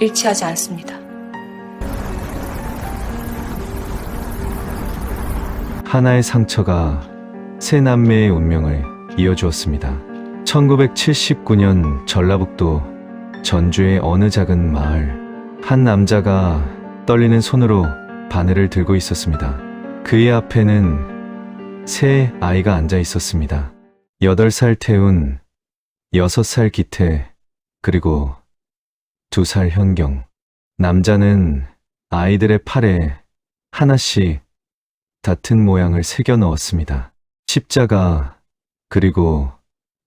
일치하지 않습니다. 하나의 상처가 세 남매의 운명을 이어주었습니다. 1979년 전라북도 전주의 어느 작은 마을, 한 남자가 떨리는 손으로 바늘을 들고 있었습니다. 그의 앞에는 세 아이가 앉아 있었습니다. 8살 태훈, 6살 기태, 그리고 2살 현경. 남자는 아이들의 팔에 하나씩 같은 모양을 새겨 넣었습니다. 십자가, 그리고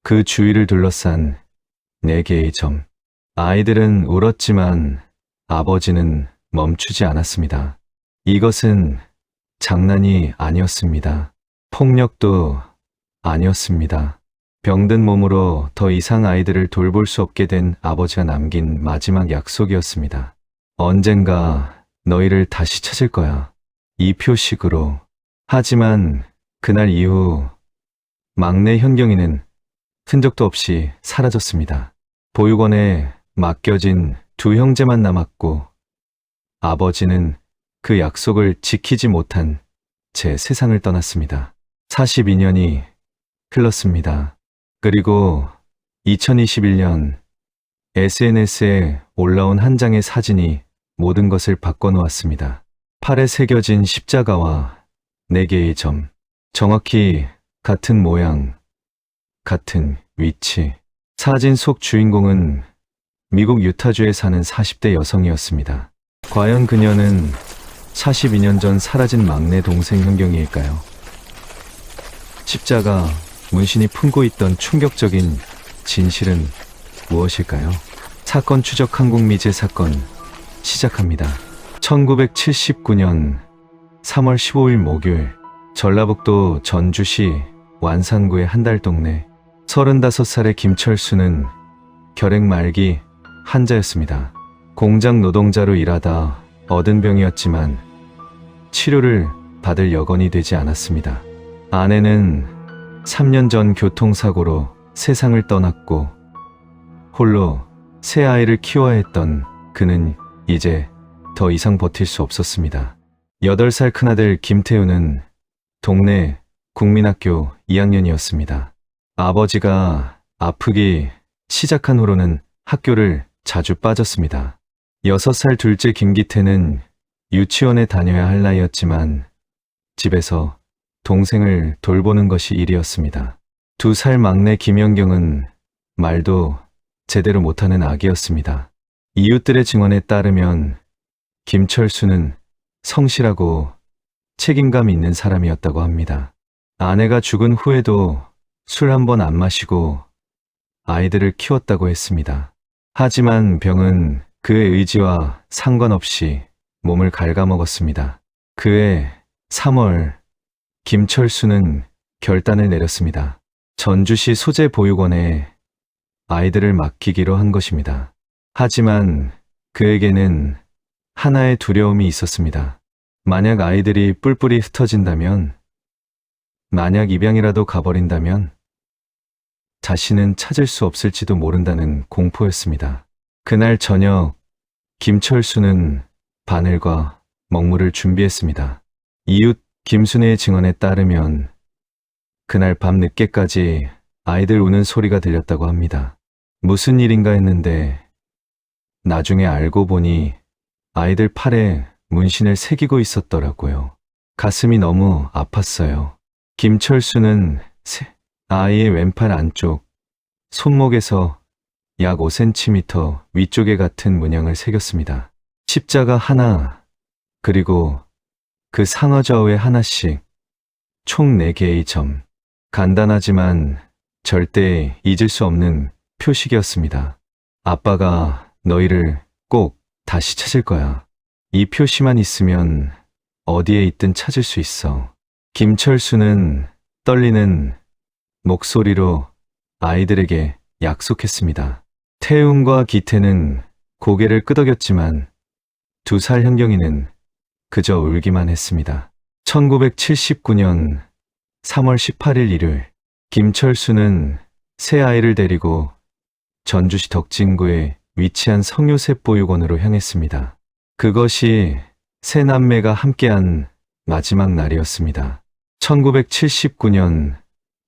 그 주위를 둘러싼 4개의 점. 아이들은 울었지만 아버지는 멈추지 않았습니다. 이것은 장난이 아니었습니다. 폭력도 아니었습니다. 병든 몸으로 더 이상 아이들을 돌볼 수 없게 된 아버지가 남긴 마지막 약속이었습니다. 언젠가 너희를 다시 찾을 거야. 이 표식으로. 하지만 그날 이후 막내 현경이는 흔적도 없이 사라졌습니다. 보육원에 맡겨진 2 형제만 남았고 아버지는 그 약속을 지키지 못한 채 세상을 떠났습니다. 42년이 흘렀습니다. 그리고 2021년 SNS에 올라온 한 장의 사진이 모든 것을 바꿔놓았습니다. 팔에 새겨진 십자가와 4개의 점. 정확히 같은 모양, 같은 위치. 사진 속 주인공은 미국 유타주에 사는 40대 여성이었습니다. 과연 그녀는 42년 전 사라진 막내 동생 현경이일까요? 십자가 문신이 품고 있던 충격적인 진실은 무엇일까요? 사건 추적 한국미제 사건 시작합니다. 1979년 3월 15일 목요일, 전라북도 전주시 완산구의 한 달 동네. 35살의 김철수는 결핵 말기 환자였습니다. 공장 노동자로 일하다 얻은 병이었지만 치료를 받을 여건이 되지 않았습니다. 아내는 3년 전 교통사고로 세상을 떠났고 홀로 세 아이를 키워야 했던 그는 이제 더 이상 버틸 수 없었습니다. 8살 큰아들 김태우는 동네 국민학교 2학년이었습니다. 아버지가 아프기 시작한 후로는 학교를 자주 빠졌습니다. 6살 둘째 김기태는 유치원에 다녀야 할 나이였지만 집에서 동생을 돌보는 것이 일이었습니다. 2살 막내 김연경은 말도 제대로 못하는 아기였습니다. 이웃들의 증언에 따르면 김철수는 성실하고 책임감 있는 사람이었다고 합니다. 아내가 죽은 후에도 술 한 번 안 마시고 아이들을 키웠다고 했습니다. 하지만 병은 그의 의지와 상관없이 몸을 갉아먹었습니다. 그해 3월, 김철수는 결단을 내렸습니다. 전주시 소재 보육원에 아이들을 맡기기로 한 것입니다. 하지만 그에게는 하나의 두려움이 있었습니다. 만약 아이들이 뿔뿔이 흩어진다면, 만약 입양이라도 가버린다면 자신은 찾을 수 없을지도 모른다는 공포였습니다. 그날 저녁, 김철수는 바늘과 먹물을 준비했습니다. 이웃 김순애의 증언에 따르면 그날 밤 늦게까지 아이들 우는 소리가 들렸다고 합니다. 무슨 일인가 했는데 나중에 알고 보니 아이들 팔에 문신을 새기고 있었더라고요. 가슴이 너무 아팠어요. 김철수는 아이의 왼팔 안쪽 손목에서 약 5cm 위쪽에 같은 문양을 새겼습니다. 십자가 하나, 그리고 그 상하 좌우에 하나씩 총 4개의 점. 간단하지만 절대 잊을 수 없는 표식이었습니다. 아빠가 너희를 꼭 다시 찾을 거야. 이 표시만 있으면 어디에 있든 찾을 수 있어. 김철수는 떨리는 목소리로 아이들에게 약속했습니다. 태웅과 기태는 고개를 끄덕였지만 2살 현경이는 그저 울기만 했습니다. 1979년 3월 18일 일요일, 김철수는 새 아이를 데리고 전주시 덕진구의 위치한 성요셉 보육원으로 향했습니다. 그것이 세 남매가 함께한 마지막 날이었습니다. 1979년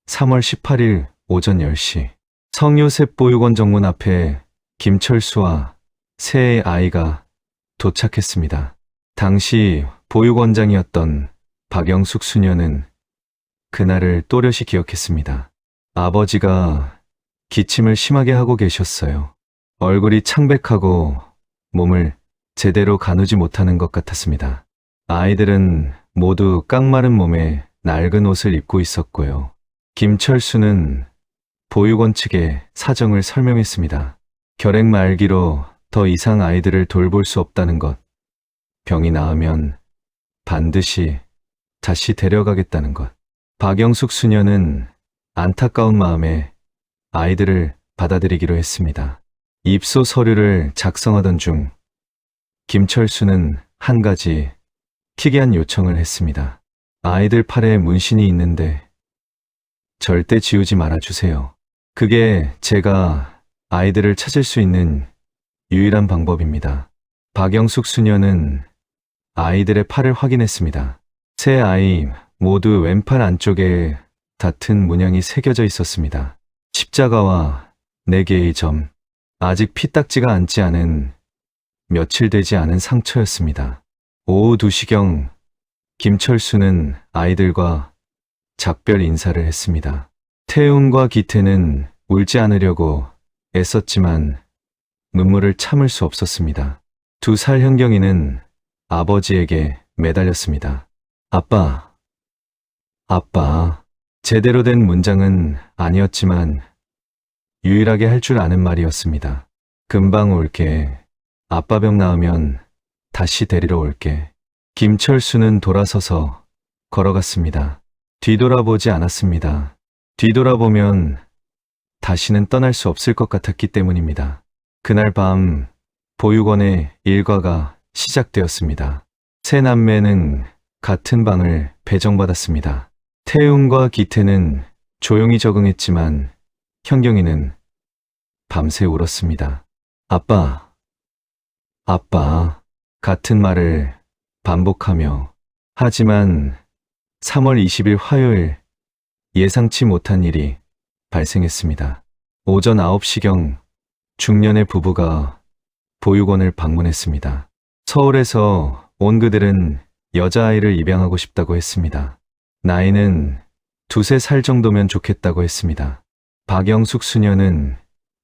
3월 18일 오전 10시 성요셉 보육원 정문 앞에 김철수와 세 아이가 도착했습니다. 당시 보육원장이었던 박영숙 수녀는 그날을 또렷이 기억했습니다. 아버지가 기침을 심하게 하고 계셨어요. 얼굴이 창백하고 몸을 제대로 가누지 못하는 것 같았습니다. 아이들은 모두 깡마른 몸에 낡은 옷을 입고 있었고요. 김철수는 보육원 측에 사정을 설명했습니다. 결핵 말기로 더 이상 아이들을 돌볼 수 없다는 것, 병이 나으면 반드시 다시 데려가겠다는 것. 박영숙 수녀는 안타까운 마음에 아이들을 받아들이기로 했습니다. 입소 서류를 작성하던 중 김철수는 한 가지 희귀한 요청을 했습니다. 아이들 팔에 문신이 있는데 절대 지우지 말아주세요. 그게 제가 아이들을 찾을 수 있는 유일한 방법입니다. 박영숙 수녀는 아이들의 팔을 확인했습니다. 세 아이 모두 왼팔 안쪽에 같은 문양이 새겨져 있었습니다. 십자가와 4개의 점, 아직 피딱지가 앉지 않은 며칠 되지 않은 상처였습니다. 오후 2시경 김철수는 아이들과 작별 인사를 했습니다. 태웅과 기태는 울지 않으려고 애썼지만 눈물을 참을 수 없었습니다. 2살 현경이는 아버지에게 매달렸습니다. 아빠, 아빠. 제대로 된 문장은 아니었지만 유일하게 할 줄 아는 말이었습니다. 금방 올게. 아빠 병 나으면 다시 데리러 올게. 김철수는 돌아서서 걸어갔습니다. 뒤돌아보지 않았습니다. 뒤돌아보면 다시는 떠날 수 없을 것 같았기 때문입니다. 그날 밤 보육원의 일과가 시작되었습니다. 세 남매는 같은 방을 배정받았습니다. 태웅과 기태는 조용히 적응했지만 현경이는 밤새 울었습니다. 아빠, 아빠, 같은 말을 반복하며. 하지만 3월 20일 화요일 예상치 못한 일이 발생했습니다. 오전 9시경 중년의 부부가 보육원을 방문했습니다. 서울에서 온 그들은 여자아이를 입양하고 싶다고 했습니다. 나이는 2~3살 정도면 좋겠다고 했습니다. 박영숙 수녀는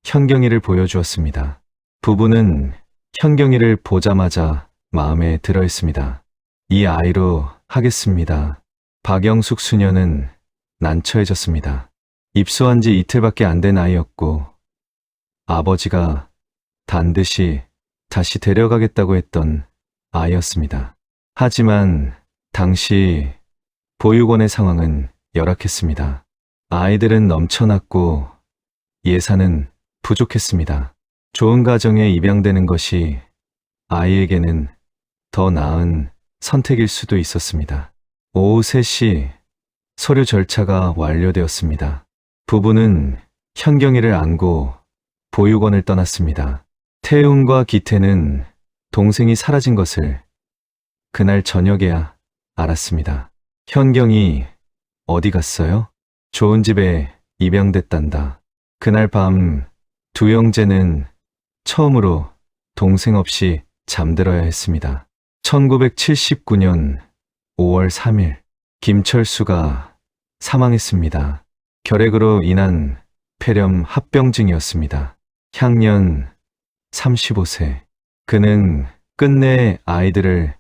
현경이를 보여주었습니다. 부부는 현경이를 보자마자 마음에 들어 했습니다. 이 아이로 하겠습니다. 박영숙 수녀는 난처해졌습니다. 입소한 지 이틀밖에 안 된 아이였고 아버지가 반드시 다시 데려가겠다고 했던 아이였습니다. 하지만 당시 보육원의 상황은 열악했습니다. 아이들은 넘쳐났고 예산은 부족했습니다. 좋은 가정에 입양되는 것이 아이에게는 더 나은 선택일 수도 있었습니다. 오후 3시 서류 절차가 완료되었습니다. 부부는 현경이를 안고 보육원을 떠났습니다. 태웅과 기태는 동생이 사라진 것을 그날 저녁에야 알았습니다. 현경이 어디 갔어요? 좋은 집에 입양됐단다. 그날 밤 두 형제는 처음으로 동생 없이 잠들어야 했습니다. 1979년 5월 3일 김철수가 사망했습니다. 결핵으로 인한 폐렴 합병증이었습니다. 향년 35세. 그는 끝내 아이들을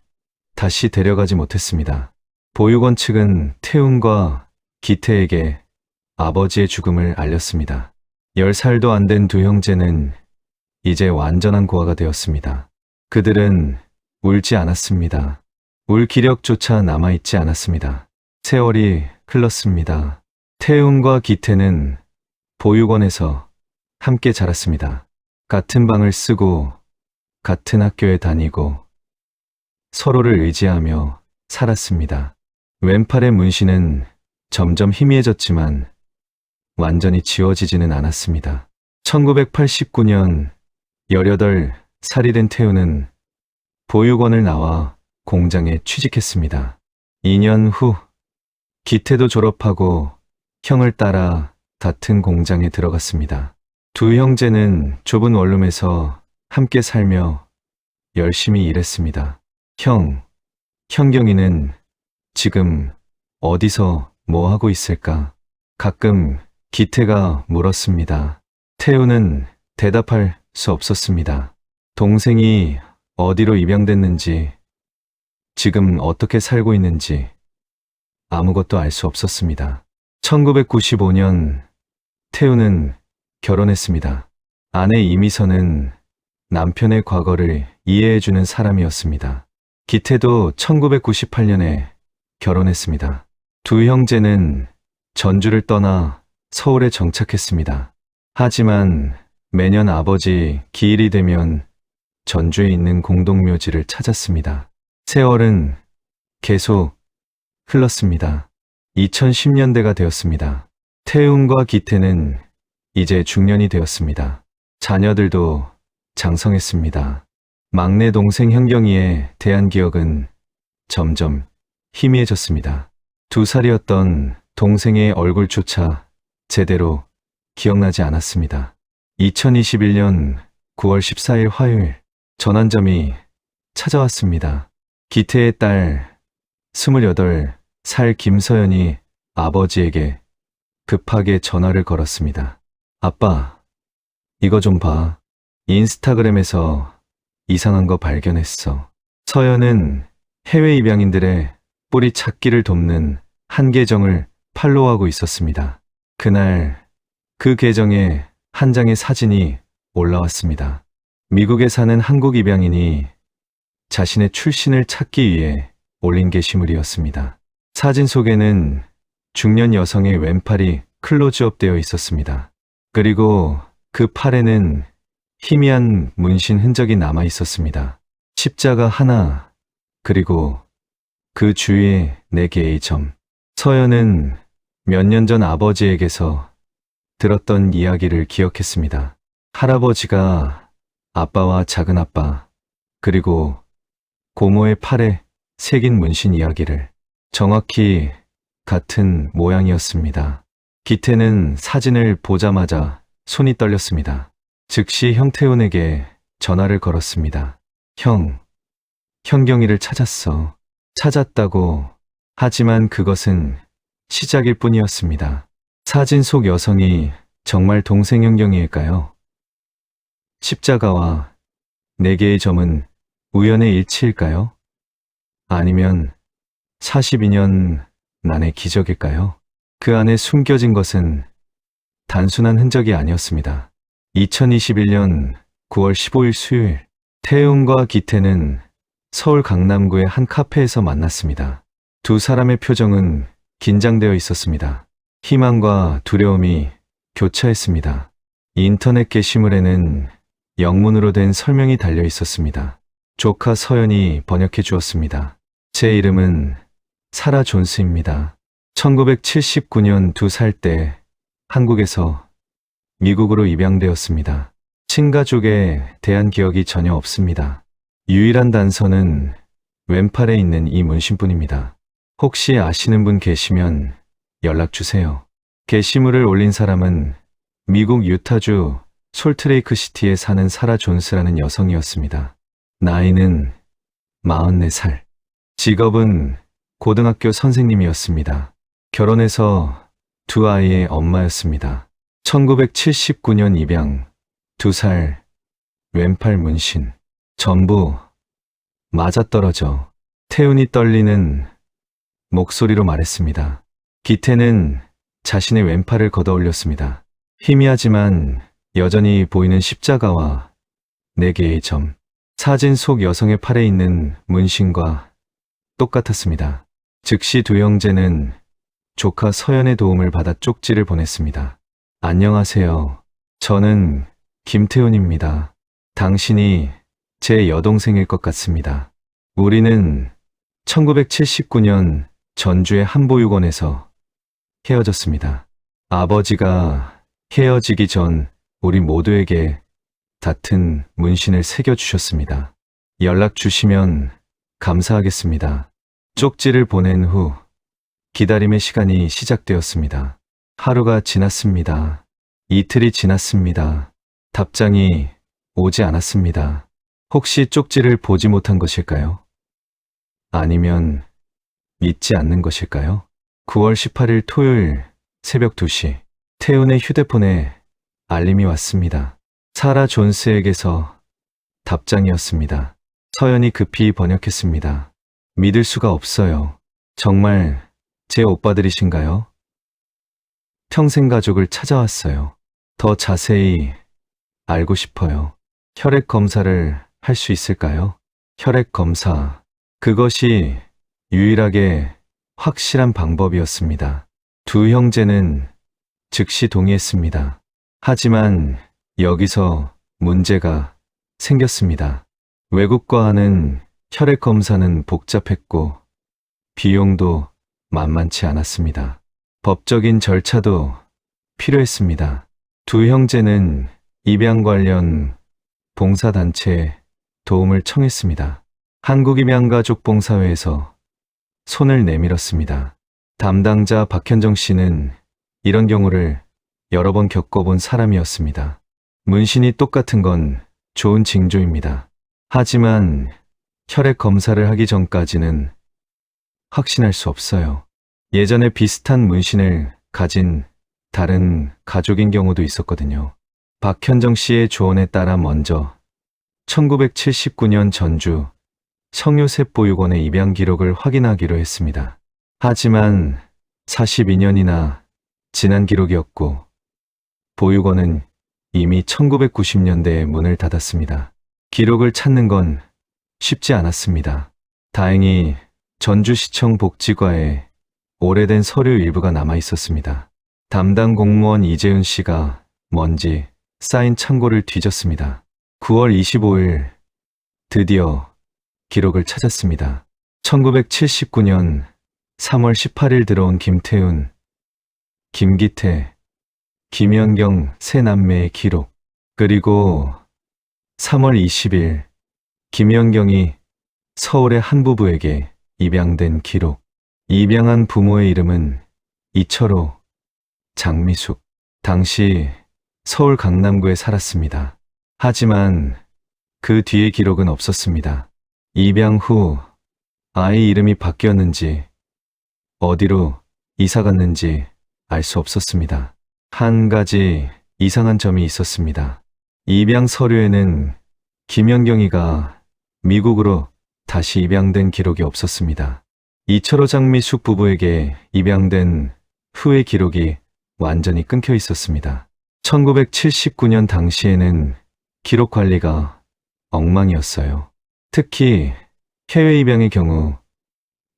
다시 데려가지 못했습니다. 보육원 측은 태웅과 기태에게 아버지의 죽음을 알렸습니다. 10살도 안 된 두 형제는 이제 완전한 고아가 되었습니다. 그들은 울지 않았습니다. 울 기력조차 남아있지 않았습니다. 세월이 흘렀습니다. 태웅과 기태는 보육원에서 함께 자랐습니다. 같은 방을 쓰고 같은 학교에 다니고 서로를 의지하며 살았습니다. 왼팔의 문신은 점점 희미해졌지만 완전히 지워지지는 않았습니다. 1989년 18살이 된 태우는 보육원을 나와 공장에 취직했습니다. 2년 후 기태도 졸업하고 형을 따라 같은 공장에 들어갔습니다. 두 형제는 좁은 원룸에서 함께 살며 열심히 일했습니다. 현경이는 지금 어디서 뭐 하고 있을까? 가끔 기태가 물었습니다. 태우는 대답할 수 없었습니다. 동생이 어디로 입양됐는지, 지금 어떻게 살고 있는지 아무것도 알 수 없었습니다. 1995년 태우는 결혼했습니다. 아내 이미선은 남편의 과거를 이해해주는 사람이었습니다. 기태도 1998년에 결혼했습니다. 두 형제는 전주를 떠나 서울에 정착했습니다. 하지만 매년 아버지 기일이 되면 전주에 있는 공동묘지를 찾았습니다. 세월은 계속 흘렀습니다. 2010년대가 되었습니다. 태웅과 기태는 이제 중년이 되었습니다. 자녀들도 장성했습니다. 막내 동생 현경이에 대한 기억은 점점 희미해졌습니다. 2살이었던 동생의 얼굴조차 제대로 기억나지 않았습니다. 2021년 9월 14일 화요일, 전환점이 찾아왔습니다. 기태의 딸 28살 김서연이 아버지에게 급하게 전화를 걸었습니다. 아빠, 이거 좀 봐. 인스타그램에서 이상한 거 발견했어. 서연은 해외 입양인들의 뿌리 찾기를 돕는 한 계정을 팔로우하고 있었습니다. 그날 그 계정에 한 장의 사진이 올라왔습니다. 미국에 사는 한국 입양인이 자신의 출신을 찾기 위해 올린 게시물이었습니다. 사진 속에는 중년 여성의 왼팔이 클로즈업 되어 있었습니다. 그리고 그 팔에는 희미한 문신 흔적이 남아 있었습니다. 십자가 하나, 그리고 그 주위에 4개의 점. 서연은 몇 년 전 아버지에게서 들었던 이야기를 기억했습니다. 할아버지가 아빠와 작은아빠, 그리고 고모의 팔에 새긴 문신 이야기를. 정확히 같은 모양이었습니다. 기태는 사진을 보자마자 손이 떨렸습니다. 즉시 형태훈에게 전화를 걸었습니다. 현경이를 찾았어. 찾았다고. 하지만 그것은 시작일 뿐이었습니다. 사진 속 여성이 정말 동생 현경이일까요? 십자가와 4개의 점은 우연의 일치일까요? 아니면 42년 난의 기적일까요? 그 안에 숨겨진 것은 단순한 흔적이 아니었습니다. 2021년 9월 15일 수요일, 태웅과 기태는 서울 강남구의 한 카페에서 만났습니다. 두 사람의 표정은 긴장되어 있었습니다. 희망과 두려움이 교차했습니다. 인터넷 게시물에는 영문으로 된 설명이 달려 있었습니다. 조카 서연이 번역해 주었습니다. 제 이름은 사라 존스입니다. 1979년 2살 때 한국에서 미국으로 입양되었습니다. 친가족에 대한 기억이 전혀 없습니다. 유일한 단서는 왼팔에 있는 이 문신뿐입니다. 혹시 아시는 분 계시면 연락주세요. 게시물을 올린 사람은 미국 유타주 솔트레이크 시티에 사는 사라 존스라는 여성이었습니다. 나이는 44살. 직업은 고등학교 선생님이었습니다. 결혼해서 2 아이의 엄마였습니다. 1979년 입양, 2살, 왼팔 문신, 전부 맞아떨어져. 태훈이 떨리는 목소리로 말했습니다. 기태는 자신의 왼팔을 걷어 올렸습니다. 희미하지만 여전히 보이는 십자가와 4개의 점. 사진 속 여성의 팔에 있는 문신과 똑같았습니다. 즉시 두 형제는 조카 서연의 도움을 받아 쪽지를 보냈습니다. 안녕하세요. 저는 김태훈입니다. 당신이 제 여동생일 것 같습니다. 우리는 1979년 전주의 한 보육원에서 헤어졌습니다. 아버지가 헤어지기 전 우리 모두에게 같은 문신을 새겨주셨습니다. 연락 주시면 감사하겠습니다. 쪽지를 보낸 후 기다림의 시간이 시작되었습니다. 하루가 지났습니다. 이틀이 지났습니다. 답장이 오지 않았습니다. 혹시 쪽지를 보지 못한 것일까요? 아니면 믿지 않는 것일까요? 9월 18일 토요일 새벽 2시 태훈의 휴대폰에 알림이 왔습니다. 사라 존스에게서 답장이었습니다. 서연이 급히 번역했습니다. 믿을 수가 없어요. 정말 제 오빠들이신가요? 평생 가족을 찾아왔어요. 더 자세히 알고 싶어요. 혈액 검사를 할 수 있을까요? 혈액 검사. 그것이 유일하게 확실한 방법이었습니다. 두 형제는 즉시 동의했습니다. 하지만 여기서 문제가 생겼습니다. 외국과 하는 혈액 검사는 복잡했고 비용도 만만치 않았습니다. 법적인 절차도 필요했습니다. 두 형제는 입양 관련 봉사단체에 도움을 청했습니다. 한국입양가족봉사회에서 손을 내밀었습니다. 담당자 박현정 씨는 이런 경우를 여러 번 겪어본 사람이었습니다. 문신이 똑같은 건 좋은 징조입니다. 하지만 혈액 검사를 하기 전까지는 확신할 수 없어요. 예전에 비슷한 문신을 가진 다른 가족인 경우도 있었거든요. 박현정 씨의 조언에 따라 먼저 1979년 전주 성유세보육원의 입양 기록을 확인하기로 했습니다. 하지만 42년이나 지난 기록이었고 보육원은 이미 1990년대에 문을 닫았습니다. 기록을 찾는 건 쉽지 않았습니다. 다행히 전주시청 복지과에 오래된 서류 일부가 남아 있었습니다. 담당 공무원 이재훈 씨가 먼지 쌓인 창고를 뒤졌습니다. 9월 25일 드디어 기록을 찾았습니다. 1979년 3월 18일 들어온 김태훈, 김기태, 김연경 세 남매의 기록, 그리고 3월 20일 김연경이 서울의 한 부부에게 입양된 기록. 입양한 부모의 이름은 이철호, 장미숙. 당시 서울 강남구에 살았습니다. 하지만 그 뒤의 기록은 없었습니다. 입양 후 아이 이름이 바뀌었는지 어디로 이사 갔는지 알 수 없었습니다. 한 가지 이상한 점이 있었습니다. 입양 서류에는 김연경이가 미국으로 다시 입양된 기록이 없었습니다. 이철호 장미숙 부부에게 입양된 후의 기록이 완전히 끊겨 있었습니다. 1979년 당시에는 기록 관리가 엉망이었어요. 특히 해외 입양의 경우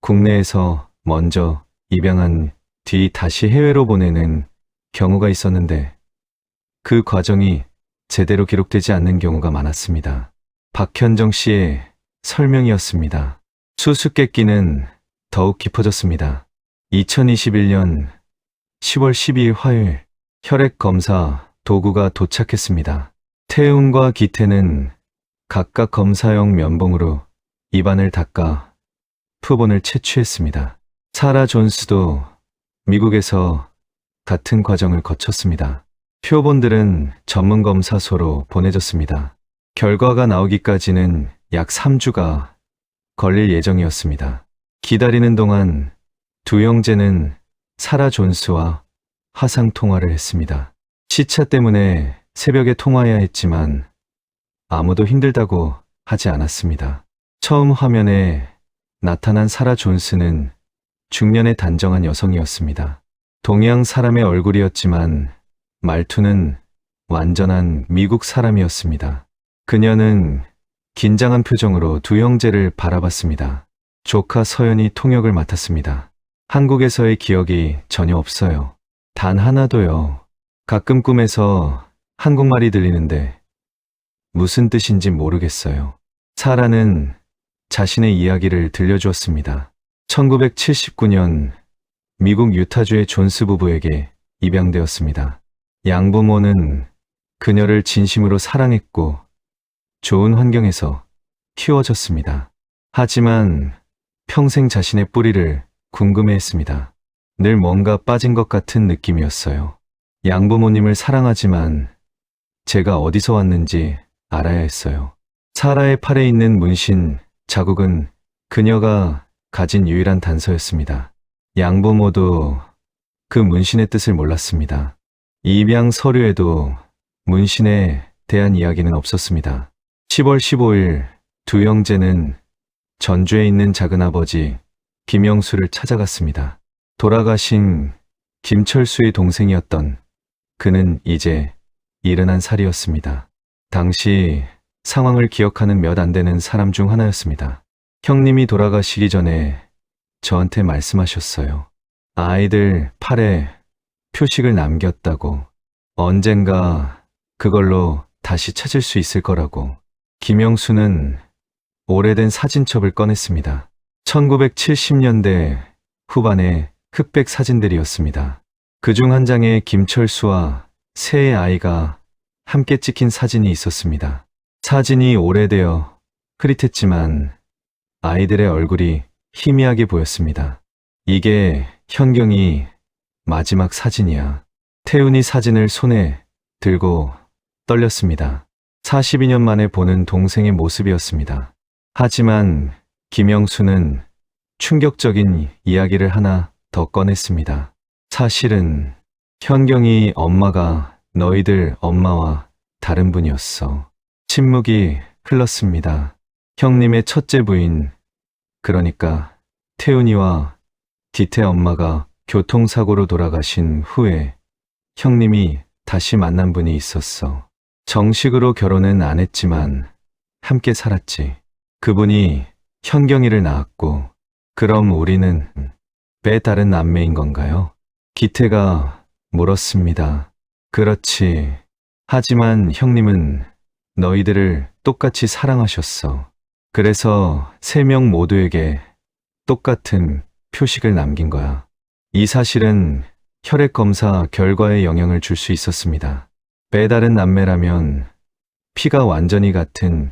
국내에서 먼저 입양한 뒤 다시 해외로 보내는 경우가 있었는데 그 과정이 제대로 기록되지 않는 경우가 많았습니다. 박현정 씨의 설명이었습니다. 수수께끼는 더욱 깊어졌습니다. 2021년 10월 12일 화요일 혈액 검사 도구가 도착했습니다. 태훈과 기태는 각각 검사용 면봉으로 입안을 닦아 표본을 채취했습니다. 사라 존스도 미국에서 같은 과정을 거쳤습니다. 표본들은 전문검사소로 보내졌습니다. 결과가 나오기까지는 약 3주가 걸릴 예정이었습니다. 기다리는 동안 두 형제는 사라 존스와 화상통화를 했습니다. 시차 때문에 새벽에 통화해야 했지만 아무도 힘들다고 하지 않았습니다. 처음 화면에 나타난 사라 존스는 중년의 단정한 여성이었습니다. 동양 사람의 얼굴이었지만 말투는 완전한 미국 사람이었습니다. 그녀는 긴장한 표정으로 두 형제를 바라봤습니다. 조카 서연이 통역을 맡았습니다. 한국에서의 기억이 전혀 없어요. 단 하나도요. 가끔 꿈에서 한국말이 들리는데 무슨 뜻인지 모르겠어요. 사라는 자신의 이야기를 들려주었습니다. 1979년 미국 유타주의 존스 부부에게 입양되었습니다. 양부모는 그녀를 진심으로 사랑했고 좋은 환경에서 키워졌습니다. 하지만 평생 자신의 뿌리를 궁금해했습니다. 늘 뭔가 빠진 것 같은 느낌이었어요. 양부모님을 사랑하지만 제가 어디서 왔는지 알아야 했어요. 사라의 팔에 있는 문신 자국은 그녀가 가진 유일한 단서였습니다. 양부모도 그 문신의 뜻을 몰랐습니다. 입양 서류에도 문신에 대한 이야기는 없었습니다. 10월 15일 두 형제는 전주에 있는 작은아버지 김영수를 찾아갔습니다. 돌아가신 김철수의 동생이었던 그는 이제 71살이었습니다. 당시 상황을 기억하는 몇 안 되는 사람 중 하나였습니다. 형님이 돌아가시기 전에 저한테 말씀하셨어요. 아이들 팔에 표식을 남겼다고, 언젠가 그걸로 다시 찾을 수 있을 거라고. 김영수는 오래된 사진첩을 꺼냈습니다. 1970년대 후반의 흑백 사진들이었습니다. 그중 한 장에 김철수와 세 아이가 함께 찍힌 사진이 있었습니다. 사진이 오래되어 흐릿했지만 아이들의 얼굴이 희미하게 보였습니다. 이게 현경이 마지막 사진이야. 태훈이 사진을 손에 들고 떨렸습니다. 42년 만에 보는 동생의 모습이었습니다. 하지만 김영수는 충격적인 이야기를 하나 더 꺼냈습니다. 사실은 현경이 엄마가 너희들 엄마와 다른 분이었어. 침묵이 흘렀습니다. 형님의 첫째 부인, 그러니까 태훈이와 기태 엄마가 교통사고로 돌아가신 후에 형님이 다시 만난 분이 있었어. 정식으로 결혼은 안 했지만 함께 살았지. 그분이 현경이를 낳았고, 그럼 우리는 왜 다른 남매인 건가요? 기태가 물었습니다. 그렇지. 하지만 형님은 너희들을 똑같이 사랑하셨어. 그래서 세 명 모두에게 똑같은 표식을 남긴 거야. 이 사실은 혈액 검사 결과에 영향을 줄 수 있었습니다. 빼다른 남매라면 피가 완전히 같은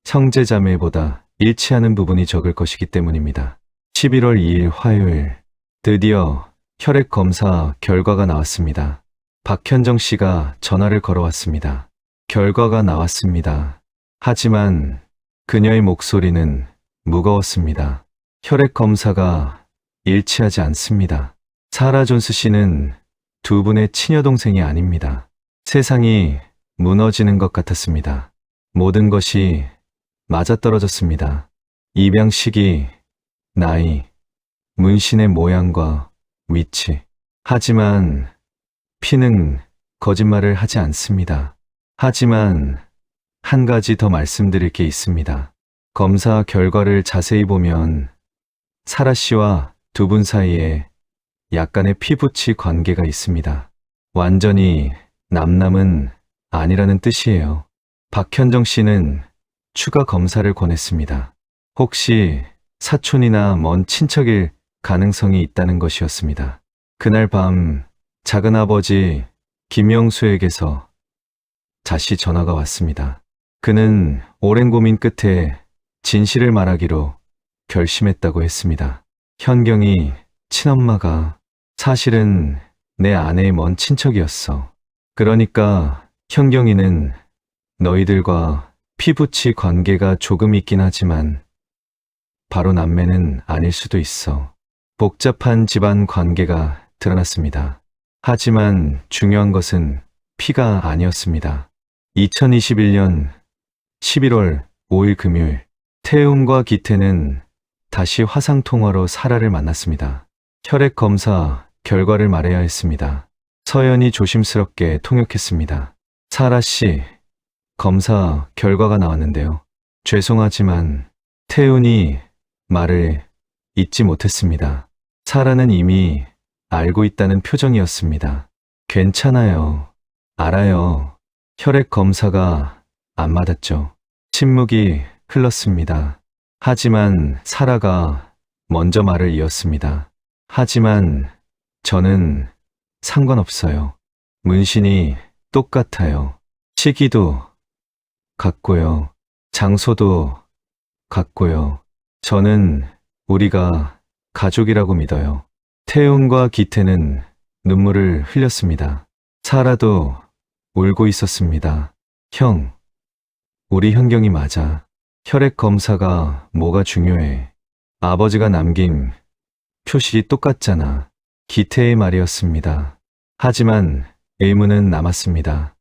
형제자매보다 일치하는 부분이 적을 것이기 때문입니다. 11월 2일 화요일, 드디어 혈액 검사 결과가 나왔습니다. 박현정 씨가 전화를 걸어왔습니다. 결과가 나왔습니다. 하지만 그녀의 목소리는 무거웠습니다. 혈액 검사가 일치하지 않습니다. 사라 존스 씨는 두 분의 친여동생이 아닙니다. 세상이 무너지는 것 같았습니다. 모든 것이 맞아떨어졌습니다. 입양 시기, 나이, 문신의 모양과 위치. 하지만 피는 거짓말을 하지 않습니다. 하지만 한 가지 더 말씀드릴 게 있습니다. 검사 결과를 자세히 보면 사라 씨와 두 분 사이에 약간의 피부치 관계가 있습니다. 완전히 남남은 아니라는 뜻이에요. 박현정 씨는 추가 검사를 권했습니다. 혹시 사촌이나 먼 친척일 가능성이 있다는 것이었습니다. 그날 밤 작은아버지 김영수에게서 다시 전화가 왔습니다. 그는 오랜 고민 끝에 진실을 말하기로 결심했다고 했습니다. 현경이 친엄마가 사실은 내 아내의 먼 친척이었어. 그러니까 현경이는 너희들과 피부치 관계가 조금 있긴 하지만 바로 남매는 아닐 수도 있어. 복잡한 집안 관계가 드러났습니다. 하지만 중요한 것은 피가 아니었습니다. 2021년 11월 5일 금요일, 태훈과 기태는 다시 화상통화로 사라를 만났습니다. 혈액 검사 결과를 말해야 했습니다. 서연이 조심스럽게 통역했습니다. 사라 씨, 검사 결과가 나왔는데요. 죄송하지만 태훈이 말을 잊지 못했습니다. 사라는 이미 알고 있다는 표정이었습니다. 괜찮아요. 알아요. 혈액 검사가 안 맞았죠. 침묵이 흘렀습니다. 하지만 사라가 먼저 말을 이었습니다. 하지만 저는 상관없어요. 문신이 똑같아요. 시기도 같고요. 장소도 같고요. 저는 우리가 가족이라고 믿어요. 태훈과 기태는 눈물을 흘렸습니다. 사라도 울고 있었습니다. 형, 우리 현경이 맞아. 혈액 검사가 뭐가 중요해. 아버지가 남긴 표식이 똑같잖아. 기태의 말이었습니다. 하지만 의문은 남았습니다.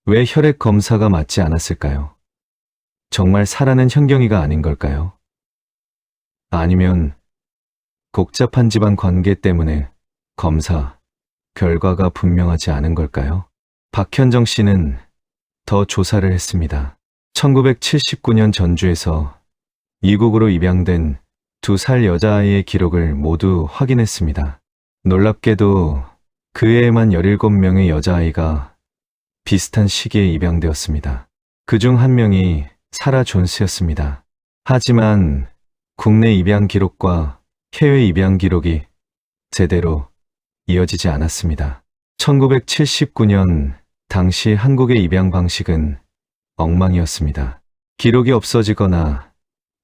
왜 혈액 검사가 맞지 않았을까요? 정말 사라는 현경이가 아닌 걸까요? 아니면 복잡한 집안 관계 때문에 검사 결과가 분명하지 않은 걸까요? 박현정 씨는 더 조사를 했습니다. 1979년 전주에서 미국으로 입양된 2살 여자아이의 기록을 모두 확인했습니다. 놀랍게도 그 해에만 17명의 여자아이가 비슷한 시기에 입양되었습니다. 그중 한 명이 사라 존스였습니다. 하지만 국내 입양 기록과 해외 입양 기록이 제대로 이어지지 않았습니다. 1979년 당시 한국의 입양 방식은 엉망이었습니다. 기록이 없어지거나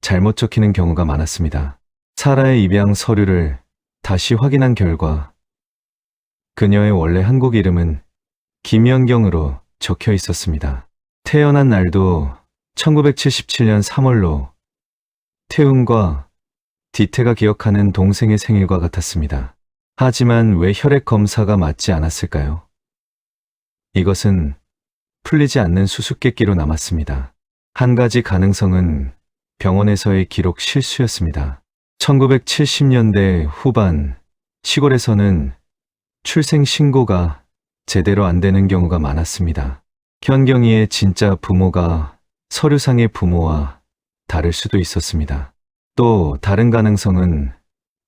잘못 적히는 경우가 많았습니다. 사라의 입양 서류를 다시 확인한 결과 그녀의 원래 한국 이름은 김현경으로 적혀 있었습니다. 태어난 날도 1977년 3월로 태훈과 디태가 기억하는 동생의 생일과 같았습니다. 하지만 왜 혈액 검사가 맞지 않았을까요? 이것은 풀리지 않는 수수께끼로 남았습니다. 한 가지 가능성은 병원에서의 기록 실수였습니다. 1970년대 후반 시골에서는 출생 신고가 제대로 안 되는 경우가 많았습니다. 현경이의 진짜 부모가 서류상의 부모와 다를 수도 있었습니다. 또 다른 가능성은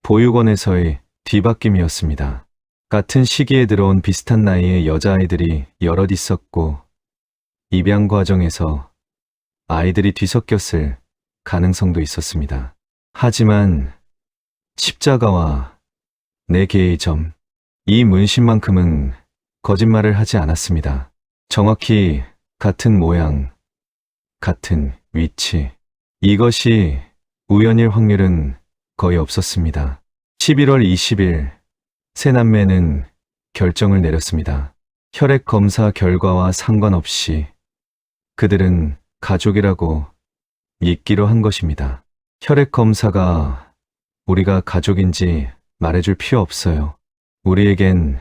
보육원에서의 뒤바뀜이었습니다. 같은 시기에 들어온 비슷한 나이의 여자아이들이 여럿 있었고 입양 과정에서 아이들이 뒤섞였을 가능성도 있었습니다. 하지만 십자가와 4개의 점, 이 문신만큼은 거짓말을 하지 않았습니다. 정확히 같은 모양, 같은 위치. 이것이 우연일 확률은 거의 없었습니다. 11월 20일 세 남매는 결정을 내렸습니다. 혈액 검사 결과와 상관없이 그들은 가족이라고 믿기로 한 것입니다. 혈액 검사가 우리가 가족인지 말해줄 필요 없어요. 우리에겐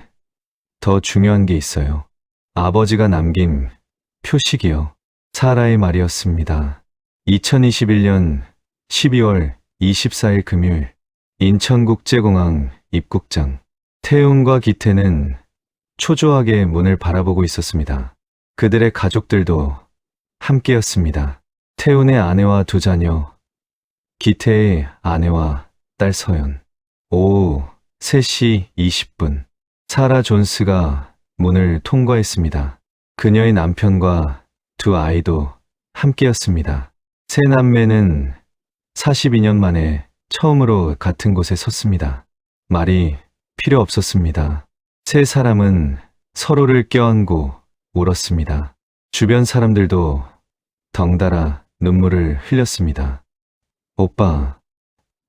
더 중요한 게 있어요. 아버지가 남긴 표식이요. 사라의 말이었습니다. 2021년 12월 24일 금요일 인천국제공항 입국장. 태훈과 기태는 초조하게 문을 바라보고 있었습니다. 그들의 가족들도 함께였습니다. 태훈의 아내와 2 자녀, 기태의 아내와 딸 서연. 오후 3시 20분 사라 존스가 문을 통과했습니다. 그녀의 남편과 2 아이도 함께였습니다. 세 남매는 42년 만에 처음으로 같은 곳에 섰습니다. 말이 필요 없었습니다. 세 사람은 서로를 껴안고 울었습니다. 주변 사람들도 덩달아 눈물을 흘렸습니다. 오빠,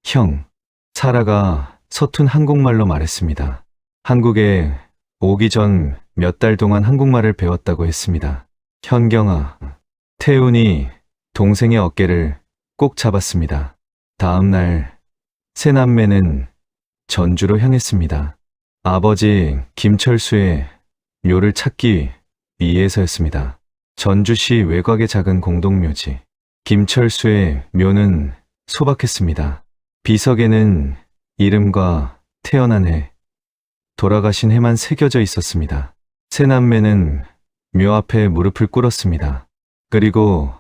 형, 사라가 서툰 한국말로 말했습니다. 한국에 오기 전 몇 달 동안 한국말을 배웠다고 했습니다. 현경아, 태훈이 동생의 어깨를 꼭 잡았습니다. 다음 날 세 남매는 전주로 향했습니다. 아버지 김철수의 묘를 찾기 위해서였습니다. 전주시 외곽의 작은 공동묘지. 김철수의 묘는 소박했습니다. 비석에는 이름과 태어난 해, 돌아가신 해만 새겨져 있었습니다. 세 남매는 묘 앞에 무릎을 꿇었습니다. 그리고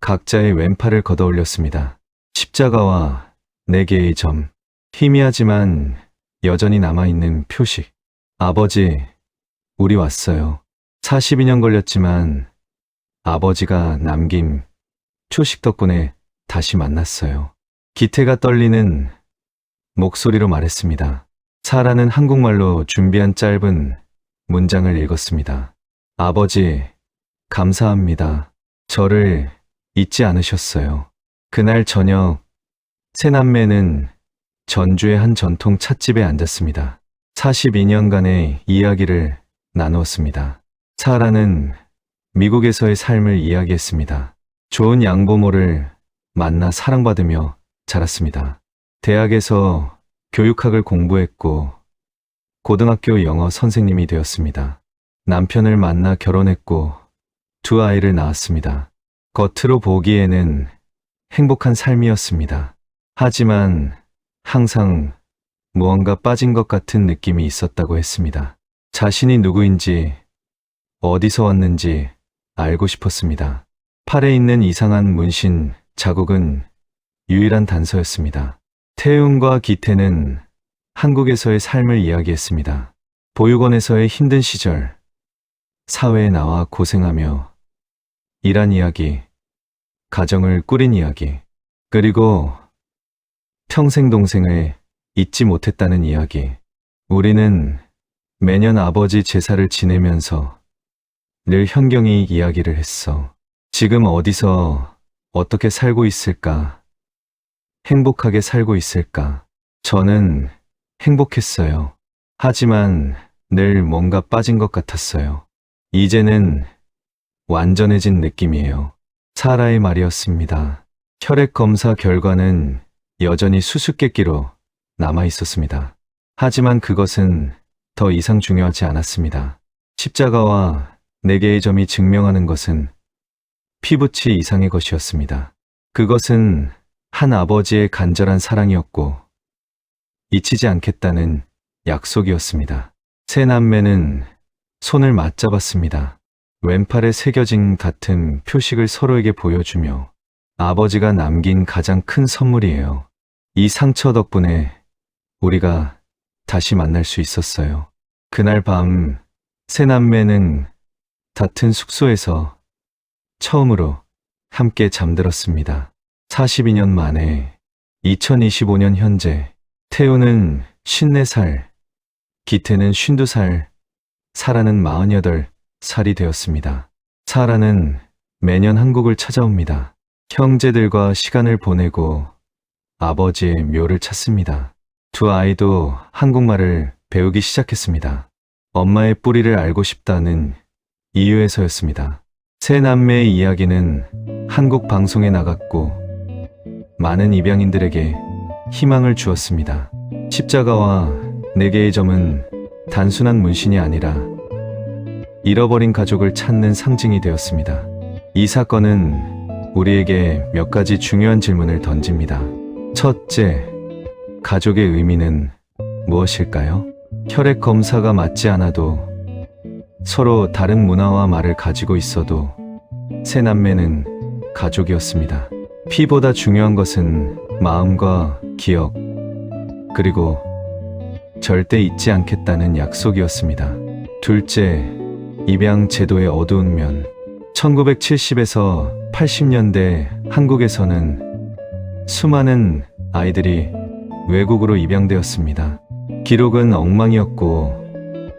각자의 왼팔을 걷어 올렸습니다. 십자가와 4개의 점, 희미하지만 여전히 남아있는 표식. 아버지, 우리 왔어요. 42년 걸렸지만 아버지가 남긴 초식 덕분에 다시 만났어요. 기태가 떨리는 목소리로 말했습니다. 사라는 한국말로 준비한 짧은 문장을 읽었습니다. 아버지, 감사합니다. 저를 잊지 않으셨어요. 그날 저녁, 세 남매는 전주의 한 전통 찻집에 앉았습니다. 42년간의 이야기를 나누었습니다. 사라는 미국에서의 삶을 이야기했습니다. 좋은 양부모를 만나 사랑받으며 자랐습니다. 대학에서 교육학을 공부했고 고등학교 영어 선생님이 되었습니다. 남편을 만나 결혼했고 두 아이를 낳았습니다. 겉으로 보기에는 행복한 삶이었습니다. 하지만 항상 무언가 빠진 것 같은 느낌이 있었다고 했습니다. 자신이 누구인지, 어디서 왔는지 알고 싶었습니다. 팔에 있는 이상한 문신 자국은 유일한 단서였습니다. 태웅과 기태는 한국에서의 삶을 이야기했습니다. 보육원에서의 힘든 시절, 사회에 나와 고생하며 일한 이야기, 가정을 꾸린 이야기, 그리고 평생 동생을 잊지 못했다는 이야기. 우리는 매년 아버지 제사를 지내면서 늘 현경이 이야기를 했어. 지금 어디서 어떻게 살고 있을까? 행복하게 살고 있을까? 저는 행복했어요. 하지만 늘 뭔가 빠진 것 같았어요. 이제는 완전해진 느낌이에요. 사라의 말이었습니다. 혈액 검사 결과는 여전히 수수께끼로 남아 있었습니다. 하지만 그것은 더 이상 중요하지 않았습니다. 십자가와 네 개의 점이 증명하는 것은 피부치 이상의 것이었습니다. 그것은 한 아버지의 간절한 사랑이었고 잊히지 않겠다는 약속이었습니다. 세 남매는 손을 맞잡았습니다. 왼팔에 새겨진 같은 표식을 서로에게 보여주며 아버지가 남긴 가장 큰 선물이에요. 이 상처 덕분에 우리가 다시 만날 수 있었어요. 그날 밤 세 남매는 같은 숙소에서 처음으로 함께 잠들었습니다. 42년 만에 2025년 현재 태우는 54살, 기태는 52살, 사라는 48살이 되었습니다. 사라는 매년 한국을 찾아옵니다. 형제들과 시간을 보내고 아버지의 묘를 찾습니다. 두 아이도 한국말을 배우기 시작했습니다. 엄마의 뿌리를 알고 싶다는 이유에서였습니다. 세 남매의 이야기는 한국 방송에 나갔고 많은 입양인들에게 희망을 주었습니다. 십자가와 네 개의 점은 단순한 문신이 아니라 잃어버린 가족을 찾는 상징이 되었습니다. 이 사건은 우리에게 몇 가지 중요한 질문을 던집니다. 첫째, 가족의 의미는 무엇일까요? 혈액 검사가 맞지 않아도 서로 다른 문화와 말을 가지고 있어도 세 남매는 가족이었습니다. 피보다 중요한 것은 마음과 기억, 그리고 절대 잊지 않겠다는 약속이었습니다. 둘째, 입양 제도의 어두운 면. 1970에서 80년대 한국에서는 수많은 아이들이 외국으로 입양되었습니다. 기록은 엉망이었고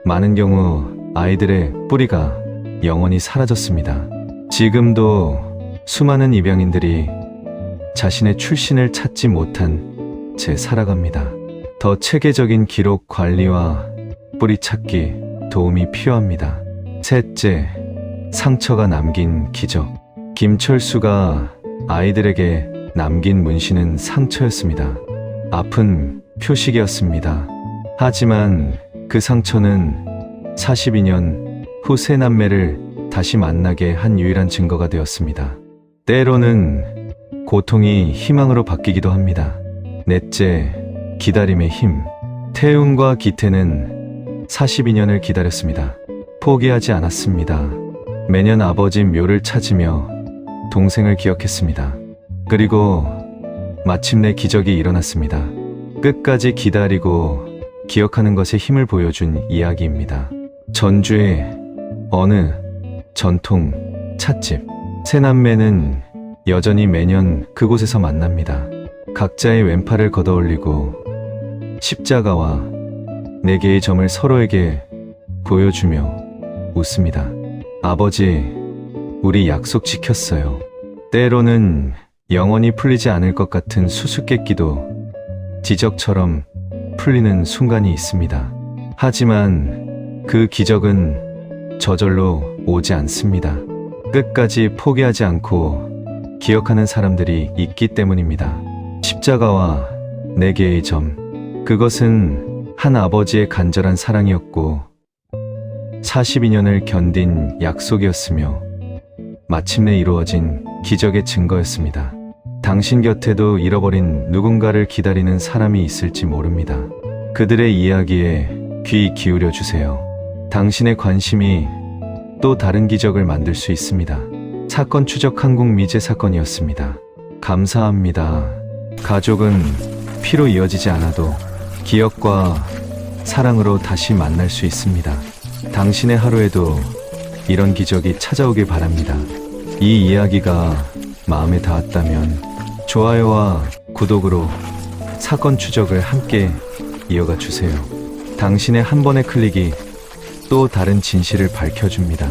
많은 경우 아이들의 뿌리가 영원히 사라졌습니다. 지금도 수많은 입양인들이 자신의 출신을 찾지 못한 채 살아갑니다. 더 체계적인 기록 관리와 뿌리 찾기 도움이 필요합니다. 셋째, 상처가 남긴 기적. 김철수가 아이들에게 남긴 문신은 상처였습니다. 아픈 표식이었습니다. 하지만 그 상처는 42년 후 세 남매를 다시 만나게 한 유일한 증거가 되었습니다. 때로는 고통이 희망으로 바뀌기도 합니다. 넷째, 기다림의 힘. 태웅과 기태는 42년을 기다렸습니다. 포기하지 않았습니다. 매년 아버지 묘를 찾으며 동생을 기억했습니다. 그리고 마침내 기적이 일어났습니다. 끝까지 기다리고 기억하는 것에 힘을 보여준 이야기입니다. 전주의 어느 전통 찻집. 세 남매는 여전히 매년 그곳에서 만납니다. 각자의 왼팔을 걷어올리고 십자가와 네 개의 점을 서로에게 보여주며 웃습니다. 아버지, 우리 약속 지켰어요. 때로는 영원히 풀리지 않을 것 같은 수수께끼도 기적처럼 풀리는 순간이 있습니다. 하지만 그 기적은 저절로 오지 않습니다. 끝까지 포기하지 않고 기억하는 사람들이 있기 때문입니다. 십자가와 4개의 점. 그것은 한 아버지의 간절한 사랑이었고 42년을 견딘 약속이었으며 마침내 이루어진 기적의 증거였습니다. 당신 곁에도 잃어버린 누군가를 기다리는 사람이 있을지 모릅니다. 그들의 이야기에 귀 기울여 주세요. 당신의 관심이 또 다른 기적을 만들 수 있습니다. 사건 추적 한국 미제 사건이었습니다. 감사합니다. 가족은 피로 이어지지 않아도 기억과 사랑으로 다시 만날 수 있습니다. 당신의 하루에도 이런 기적이 찾아오길 바랍니다. 이 이야기가 마음에 닿았다면 좋아요와 구독으로 사건 추적을 함께 이어가 주세요. 당신의 한 번의 클릭이 또 다른 진실을 밝혀줍니다.